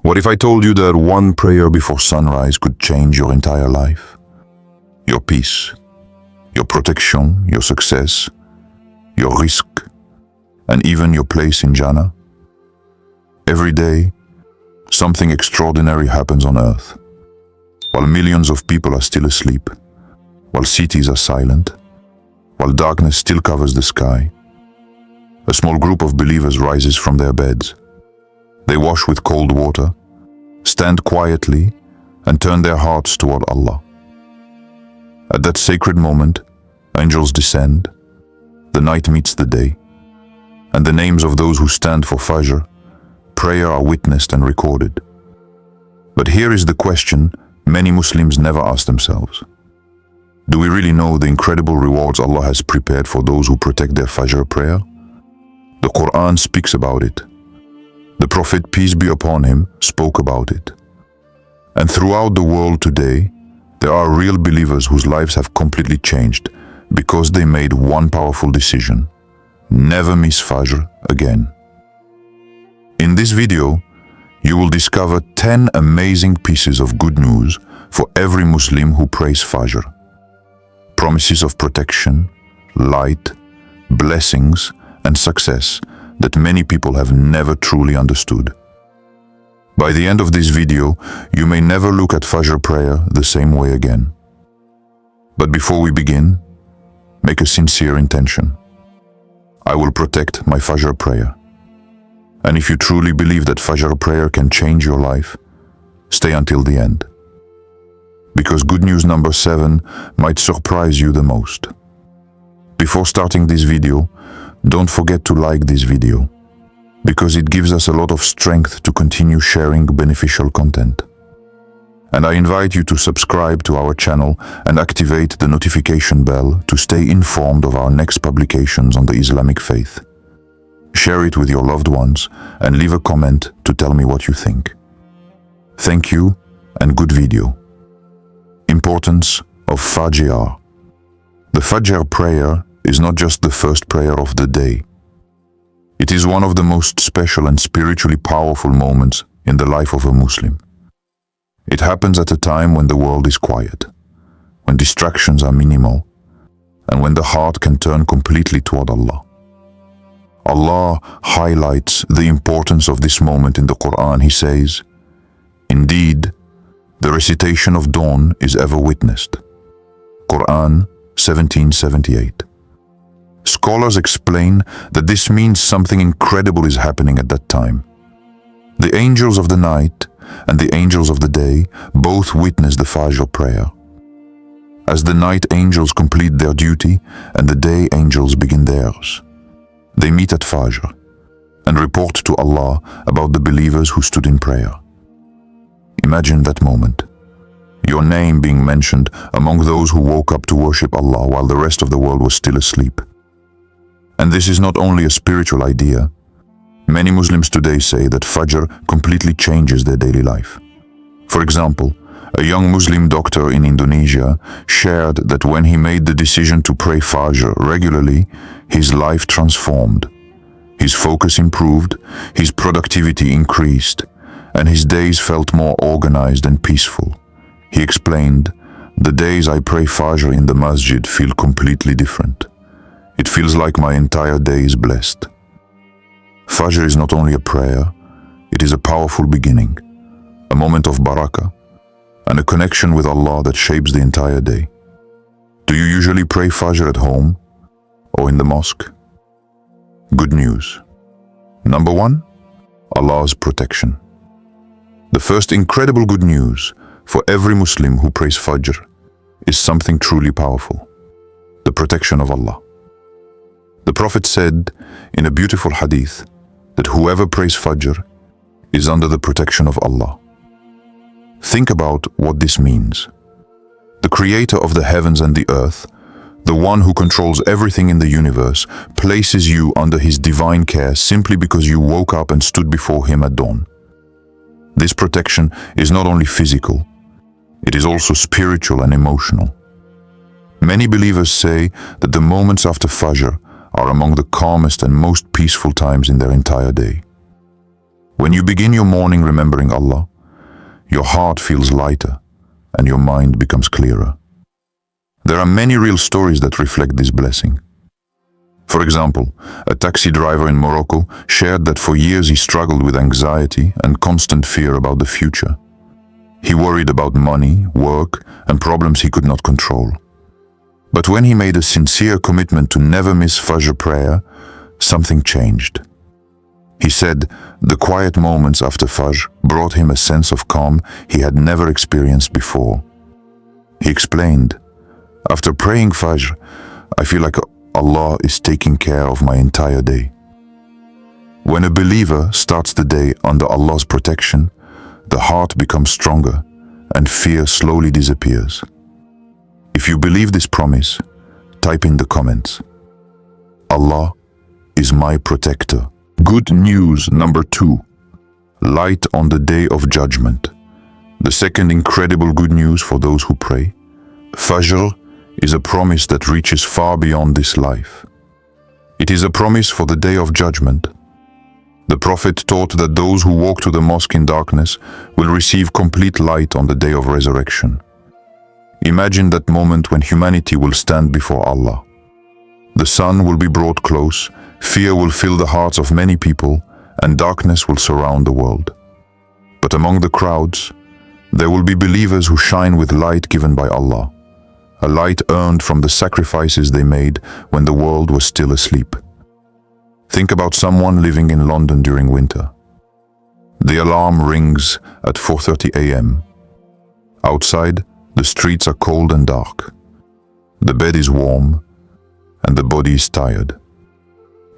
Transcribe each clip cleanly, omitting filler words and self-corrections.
What if I told you that one prayer before sunrise could change your entire life? Your peace, your protection, your success, your risk, and even your place in Jannah? Every day, something extraordinary happens on earth. While millions of people are still asleep, while cities are silent, while darkness still covers the sky, a small group of believers rises from their beds. They wash with cold water, stand quietly, and turn their hearts toward Allah. At that sacred moment, angels descend, the night meets the day, and the names of those who stand for Fajr, prayer, are witnessed and recorded. But here is the question many Muslims never ask themselves. Do we really know the incredible rewards Allah has prepared for those who protect their Fajr prayer? The Quran speaks about it. The Prophet, peace be upon him, spoke about it. And throughout the world today, there are real believers whose lives have completely changed because they made one powerful decision: never miss Fajr again. In this video, you will discover 10 amazing pieces of good news for every Muslim who prays Fajr. Promises of protection, light, blessings, and success that many people have never truly understood. By the end of this video, you may never look at Fajr prayer the same way again. But before we begin, make a sincere intention. I will protect my Fajr prayer. And if you truly believe that Fajr prayer can change your life, stay until the end. Because good news number 7 might surprise you the most. Before starting this video, don't forget to like this video, because it gives us a lot of strength to continue sharing beneficial content. And I invite you to subscribe to our channel and activate the notification bell to stay informed of our next publications on the Islamic faith. Share it with your loved ones and leave a comment to tell me what you think. Thank you and good video. Importance of Fajr. The Fajr prayer is not just the first prayer of the day. It is one of the most special and spiritually powerful moments in the life of a Muslim. It happens at a time when the world is quiet, when distractions are minimal, and when the heart can turn completely toward Allah. Allah highlights the importance of this moment in the Quran. He says, "Indeed, the recitation of dawn is ever witnessed." Quran 17:78. Scholars explain that this means something incredible is happening at that time. The angels of the night and the angels of the day both witness the Fajr prayer. As the night angels complete their duty and the day angels begin theirs, they meet at Fajr and report to Allah about the believers who stood in prayer. Imagine that moment, your name being mentioned among those who woke up to worship Allah while the rest of the world was still asleep. And this is not only a spiritual idea. Many Muslims today say that Fajr completely changes their daily life. For example, a young Muslim doctor in Indonesia shared that when he made the decision to pray Fajr regularly, his life transformed. His focus improved, his productivity increased, and his days felt more organized and peaceful. He explained, "The days I pray Fajr in the masjid feel completely different. It feels like my entire day is blessed." Fajr is not only a prayer, it is a powerful beginning, a moment of Barakah, and a connection with Allah that shapes the entire day. Do you usually pray Fajr at home or in the mosque? Good news. Number 1, Allah's protection. The first incredible good news for every Muslim who prays Fajr is something truly powerful: the protection of Allah. The Prophet said in a beautiful Hadith that whoever prays Fajr is under the protection of Allah. Think about what this means. The Creator of the heavens and the earth, the one who controls everything in the universe, places you under His divine care simply because you woke up and stood before Him at dawn. This protection is not only physical, it is also spiritual and emotional. Many believers say that the moments after Fajr are among the calmest and most peaceful times in their entire day. When you begin your morning remembering Allah, your heart feels lighter and your mind becomes clearer. There are many real stories that reflect this blessing. For example, a taxi driver in Morocco shared that for years he struggled with anxiety and constant fear about the future. He worried about money, work, and problems he could not control. But when he made a sincere commitment to never miss Fajr prayer, something changed. He said the quiet moments after Fajr brought him a sense of calm he had never experienced before. He explained, "After praying Fajr, I feel like Allah is taking care of my entire day." When a believer starts the day under Allah's protection, the heart becomes stronger and fear slowly disappears. If you believe this promise, type in the comments, "Allah is my protector." Good news number 2. Light on the Day of Judgment. The second incredible good news for those who pray. Fajr is a promise that reaches far beyond this life. It is a promise for the Day of Judgment. The Prophet taught that those who walk to the mosque in darkness will receive complete light on the Day of Resurrection. Imagine that moment when humanity will stand before Allah. The sun will be brought close, fear will fill the hearts of many people, and darkness will surround the world. But among the crowds, there will be believers who shine with light given by Allah, a light earned from the sacrifices they made when the world was still asleep. Think about someone living in London during winter. The alarm rings at 4:30 a.m. Outside, the streets are cold and dark. The bed is warm, and the body is tired.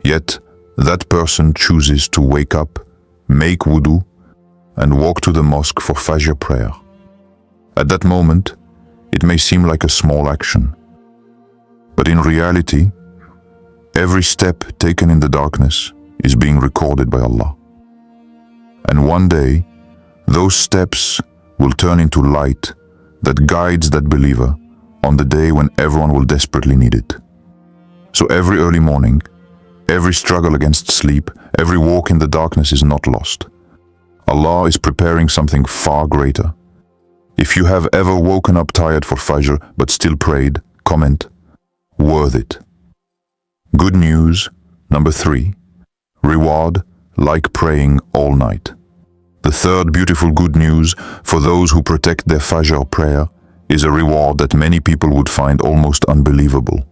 Yet, that person chooses to wake up, make wudu, and walk to the mosque for Fajr prayer. At that moment, it may seem like a small action. But in reality, every step taken in the darkness is being recorded by Allah. And one day, those steps will turn into light that guides that believer on the day when everyone will desperately need it. So every early morning, every struggle against sleep, every walk in the darkness is not lost. Allah is preparing something far greater. If you have ever woken up tired for Fajr but still prayed, comment, "Worth it." Good news number 3. Reward like praying all night. The third beautiful good news for those who protect their Fajr prayer is a reward that many people would find almost unbelievable.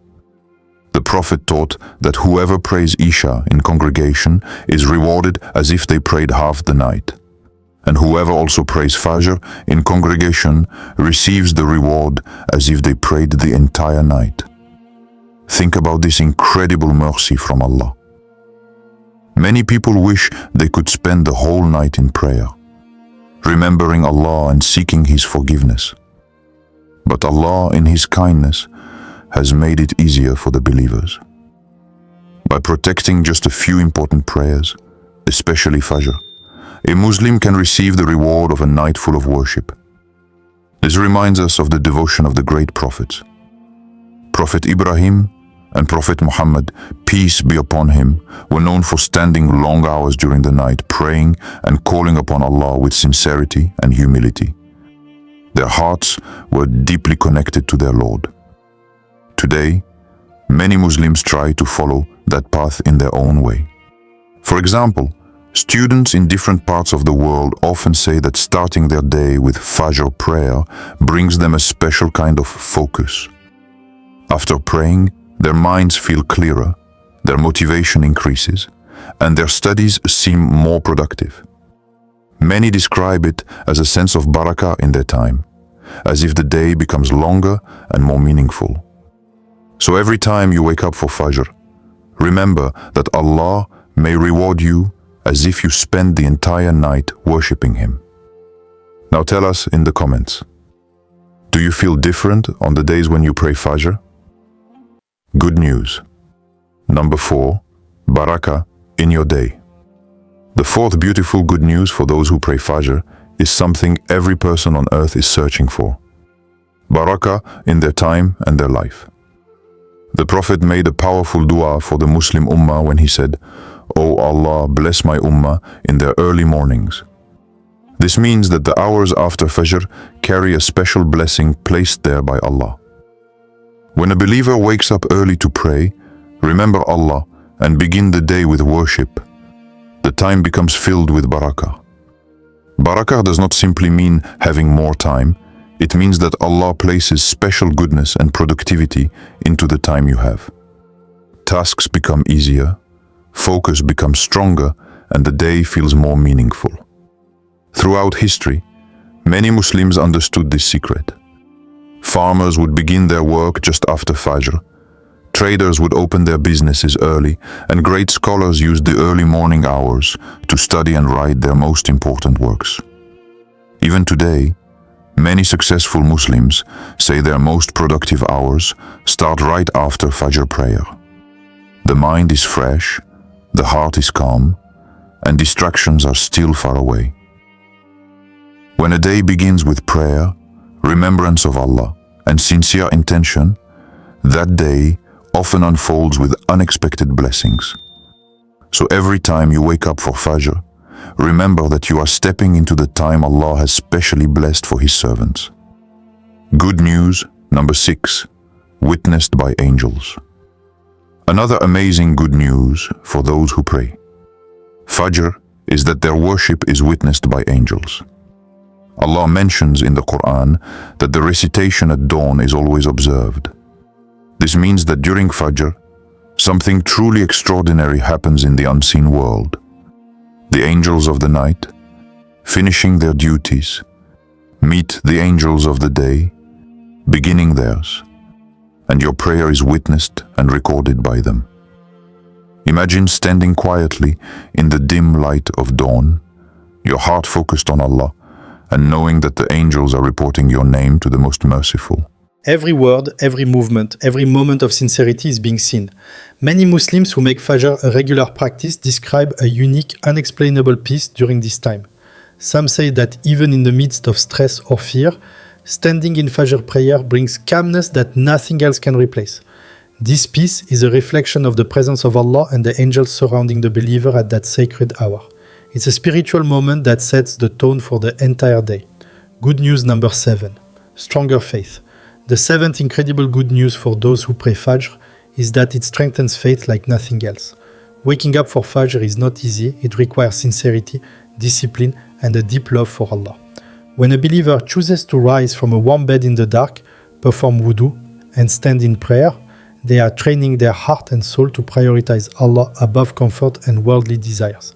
The Prophet taught that whoever prays Isha in congregation is rewarded as if they prayed half the night. And whoever also prays Fajr in congregation receives the reward as if they prayed the entire night. Think about this incredible mercy from Allah. Many people wish they could spend the whole night in prayer, remembering Allah and seeking His forgiveness. But Allah, in His kindness, has made it easier for the believers. By protecting just a few important prayers, especially Fajr, a Muslim can receive the reward of a night full of worship. This reminds us of the devotion of the great prophets. Prophet Ibrahim and Prophet Muhammad, peace be upon him, were known for standing long hours during the night, praying and calling upon Allah with sincerity and humility. Their hearts were deeply connected to their Lord. Today, many Muslims try to follow that path in their own way. For example, students in different parts of the world often say that starting their day with Fajr prayer brings them a special kind of focus. After praying, their minds feel clearer, their motivation increases, and their studies seem more productive. Many describe it as a sense of Barakah in their time, as if the day becomes longer and more meaningful. So every time you wake up for Fajr, remember that Allah may reward you as if you spend the entire night worshipping Him. Now tell us in the comments, do you feel different on the days when you pray Fajr? Good news. Number 4, Barakah in your day. The fourth beautiful good news for those who pray Fajr is something every person on earth is searching for. Barakah in their time and their life. The Prophet made a powerful dua for the Muslim Ummah when he said, "O Allah, bless my ummah" in their early mornings. This means that the hours after Fajr carry a special blessing placed there by Allah. When a believer wakes up early to pray, remember Allah, and begin the day with worship, the time becomes filled with barakah. Barakah does not simply mean having more time. It means that Allah places special goodness and productivity into the time you have. Tasks become easier, focus becomes stronger, and the day feels more meaningful. Throughout history, many Muslims understood this secret. Farmers would begin their work just after Fajr. Traders would open their businesses early, and great scholars used the early morning hours to study and write their most important works. Even today, many successful Muslims say their most productive hours start right after Fajr prayer. The mind is fresh, the heart is calm, and distractions are still far away. When a day begins with prayer, remembrance of Allah, and sincere intention, that day often unfolds with unexpected blessings. So every time you wake up for Fajr, remember that you are stepping into the time Allah has specially blessed for His servants. Good news, number 6, witnessed by angels. Another amazing good news for those who pray. Fajr is that their worship is witnessed by angels. Allah mentions in the Quran that the recitation at dawn is always observed. This means that during Fajr, something truly extraordinary happens in the unseen world. The angels of the night, finishing their duties, meet the angels of the day, beginning theirs, and your prayer is witnessed and recorded by them. Imagine standing quietly in the dim light of dawn, your heart focused on Allah, and knowing that the angels are reporting your name to the Most Merciful. Every word, every movement, every moment of sincerity is being seen. Many Muslims who make Fajr a regular practice describe a unique, unexplainable peace during this time. Some say that even in the midst of stress or fear, standing in Fajr prayer brings calmness that nothing else can replace. This peace is a reflection of the presence of Allah and the angels surrounding the believer at that sacred hour. It's a spiritual moment that sets the tone for the entire day. Good news number 7. Stronger faith. The seventh incredible good news for those who pray Fajr is that it strengthens faith like nothing else. Waking up for Fajr is not easy. It requires sincerity, discipline, and a deep love for Allah. When a believer chooses to rise from a warm bed in the dark, perform wudu, and stand in prayer, they are training their heart and soul to prioritize Allah above comfort and worldly desires.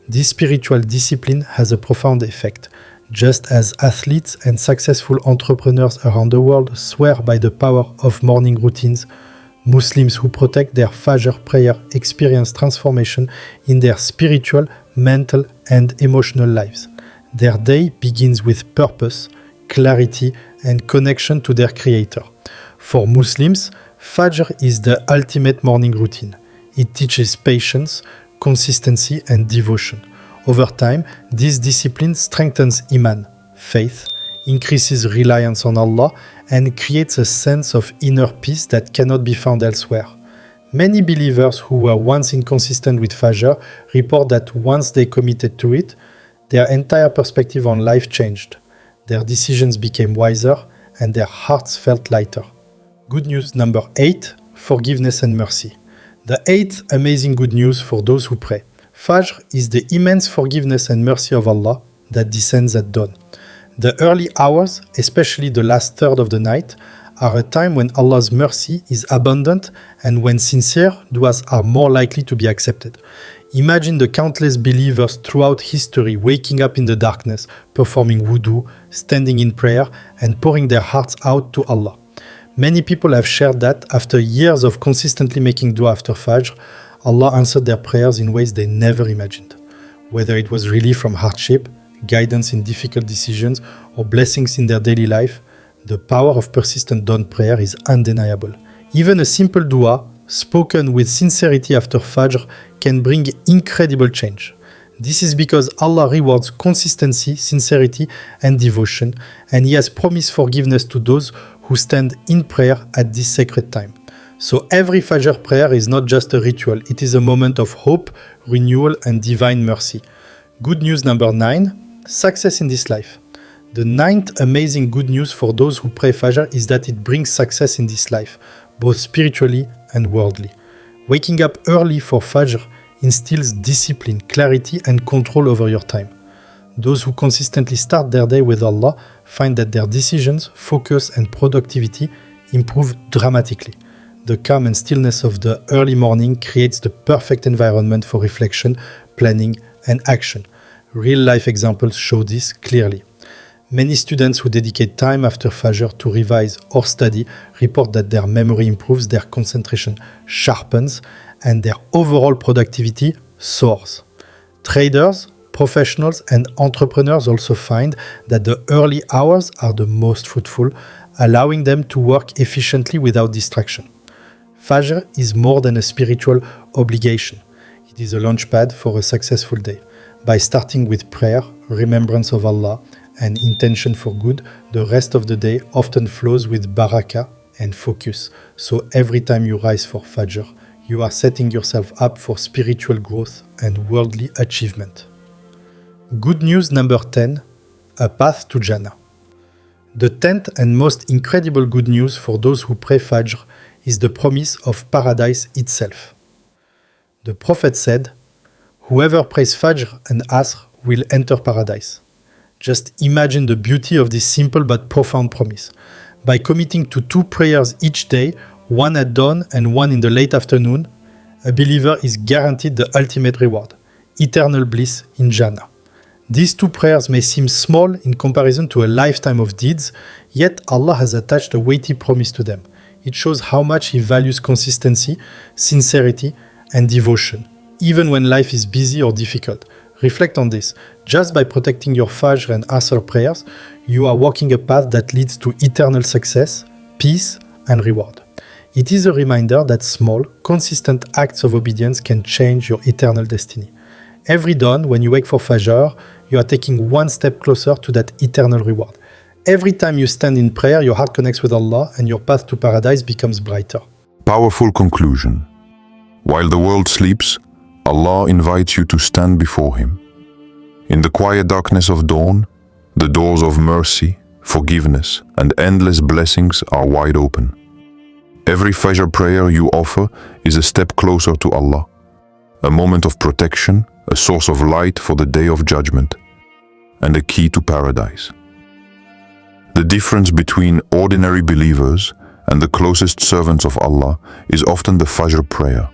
This spiritual discipline has a profound effect. Just as athletes and successful entrepreneurs around the world swear by the power of morning routines, Muslims who protect their Fajr prayer experience transformation in their spiritual, mental, and emotional lives. Their day begins with purpose, clarity, and connection to their Creator. For Muslims, Fajr is the ultimate morning routine. It teaches patience, consistency, and devotion. Over time, this discipline strengthens Iman, faith, increases reliance on Allah, and creates a sense of inner peace that cannot be found elsewhere. Many believers who were once inconsistent with Fajr report that once they committed to it, their entire perspective on life changed. Their decisions became wiser, and their hearts felt lighter. Good news number 8, forgiveness and mercy. The 8th amazing good news for those who pray. Fajr is the immense forgiveness and mercy of Allah that descends at dawn. The early hours, especially the last third of the night, are a time when Allah's mercy is abundant and when sincere du'as are more likely to be accepted. Imagine the countless believers throughout history waking up in the darkness, performing wudu, standing in prayer, and pouring their hearts out to Allah. Many people have shared that after years of consistently making dua after Fajr, Allah answered their prayers in ways they never imagined. Whether it was relief from hardship, guidance in difficult decisions, or blessings in their daily life, the power of persistent dawn prayer is undeniable. Even a simple dua, spoken with sincerity after Fajr, can bring incredible change. This is because Allah rewards consistency, sincerity, and devotion, and He has promised forgiveness to those who stand in prayer at this sacred time. So every Fajr prayer is not just a ritual, it is a moment of hope, renewal, and divine mercy. Good news number 9, success in this life. The 9th amazing good news for those who pray Fajr is that it brings success in this life, both spiritually and worldly. Waking up early for Fajr instills discipline, clarity, and control over your time. Those who consistently start their day with Allah find that their decisions, focus, and productivity improve dramatically. The calm and stillness of the early morning creates the perfect environment for reflection, planning, and action. Real-life examples show this clearly. Many students who dedicate time after Fajr to revise or study report that their memory improves, their concentration sharpens, and their overall productivity soars. Traders, professionals, and entrepreneurs also find that the early hours are the most fruitful, allowing them to work efficiently without distraction. Fajr is more than a spiritual obligation. It is a launchpad for a successful day. By starting with prayer, remembrance of Allah, and intention for good, the rest of the day often flows with barakah and focus. So every time you rise for Fajr, you are setting yourself up for spiritual growth and worldly achievement. Good news number 10, a path to Jannah. The 10th and most incredible good news for those who pray Fajr is the promise of paradise itself. The Prophet said, "Whoever prays Fajr and Asr will enter paradise." Just imagine the beauty of this simple but profound promise. By committing to 2 prayers each day, one at dawn and one in the late afternoon, a believer is guaranteed the ultimate reward, eternal bliss in Jannah. These 2 prayers may seem small in comparison to a lifetime of deeds, yet Allah has attached a weighty promise to them. It shows how much He values consistency, sincerity, and devotion, even when life is busy or difficult. Reflect on this. Just by protecting your Fajr and Asr prayers, you are walking a path that leads to eternal success, peace, and reward. It is a reminder that small, consistent acts of obedience can change your eternal destiny. Every dawn, when you wake for Fajr, you are taking one step closer to that eternal reward. Every time you stand in prayer, your heart connects with Allah and your path to paradise becomes brighter. Powerful conclusion. While the world sleeps, Allah invites you to stand before Him. In the quiet darkness of dawn, the doors of mercy, forgiveness, and endless blessings are wide open. Every Fajr prayer you offer is a step closer to Allah, a moment of protection, a source of light for the day of judgment, and a key to paradise. The difference between ordinary believers and the closest servants of Allah is often the Fajr prayer.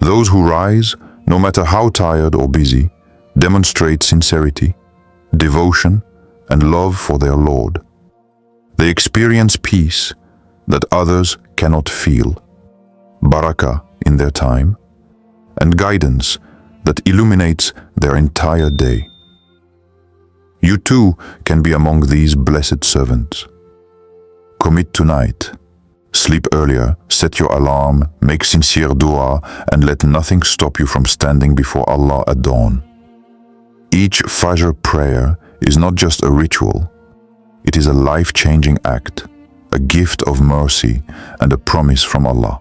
Those who rise, no matter how tired or busy, demonstrate sincerity, devotion, and love for their Lord. They experience peace that others cannot feel, barakah in their time, and guidance that illuminates their entire day. You too can be among these blessed servants. Commit tonight. Sleep earlier, set your alarm, make sincere dua, and let nothing stop you from standing before Allah at dawn. Each Fajr prayer is not just a ritual. It is a life-changing act, a gift of mercy, and a promise from Allah.